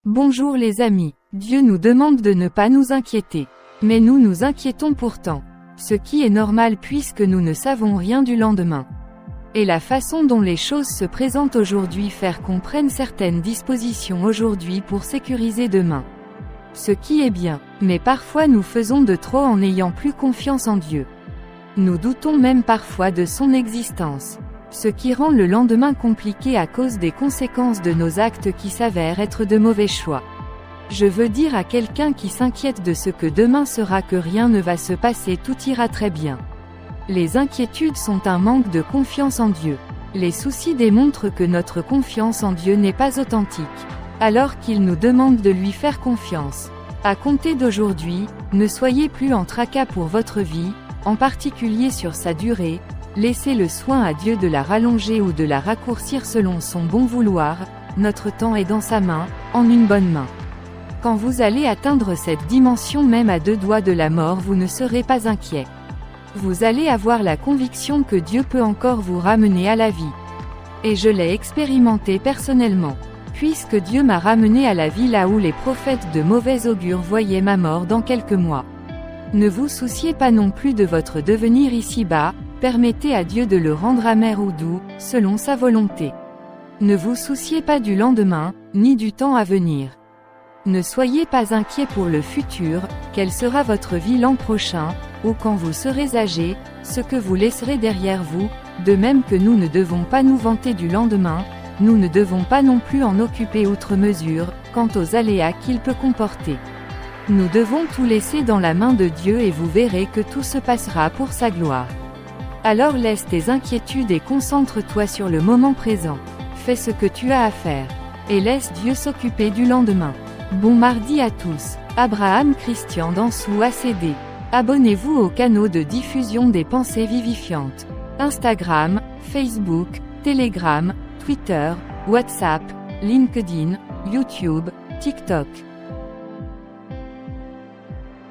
Bonjour les amis, Dieu nous demande de ne pas nous inquiéter. Mais nous nous inquiétons pourtant. Ce qui est normal puisque nous ne savons rien du lendemain. Et la façon dont les choses se présentent aujourd'hui faire qu'on prenne certaines dispositions aujourd'hui pour sécuriser demain. Ce qui est bien, mais parfois nous faisons de trop en n'ayant plus confiance en Dieu. Nous doutons même parfois de son existence. Ce qui rend le lendemain compliqué à cause des conséquences de nos actes qui s'avèrent être de mauvais choix. Je veux dire à quelqu'un qui s'inquiète de ce que demain sera que rien ne va se passer, tout ira très bien. Les inquiétudes sont un manque de confiance en Dieu. Les soucis démontrent que notre confiance en Dieu n'est pas authentique. Alors qu'il nous demande de lui faire confiance. À compter d'aujourd'hui, ne soyez plus en tracas pour votre vie, en particulier sur sa durée. Laissez le soin à Dieu de la rallonger ou de la raccourcir selon son bon vouloir. Notre temps est dans sa main, en une bonne main. Quand vous allez atteindre cette dimension même à 2 doigts de la mort, vous ne serez pas inquiet. Vous allez avoir la conviction que Dieu peut encore vous ramener à la vie. Et je l'ai expérimenté personnellement. Puisque Dieu m'a ramené à la vie là où les prophètes de mauvais augure voyaient ma mort dans quelques mois. Ne vous souciez pas non plus de votre devenir ici-bas. Permettez à Dieu de le rendre amer ou doux, selon sa volonté. Ne vous souciez pas du lendemain, ni du temps à venir. Ne soyez pas inquiets pour le futur, quelle sera votre vie l'an prochain, ou quand vous serez âgé, ce que vous laisserez derrière vous, de même que nous ne devons pas nous vanter du lendemain, nous ne devons pas non plus en occuper outre mesure, quant aux aléas qu'il peut comporter. Nous devons tout laisser dans la main de Dieu et vous verrez que tout se passera pour sa gloire. Alors laisse tes inquiétudes et concentre-toi sur le moment présent. Fais ce que tu as à faire. Et laisse Dieu s'occuper du lendemain. Bon mardi à tous. Abraham Christian Dansou ACD. Abonnez-vous au canal de diffusion des pensées vivifiantes. Instagram, Facebook, Telegram, Twitter, WhatsApp, LinkedIn, YouTube, TikTok.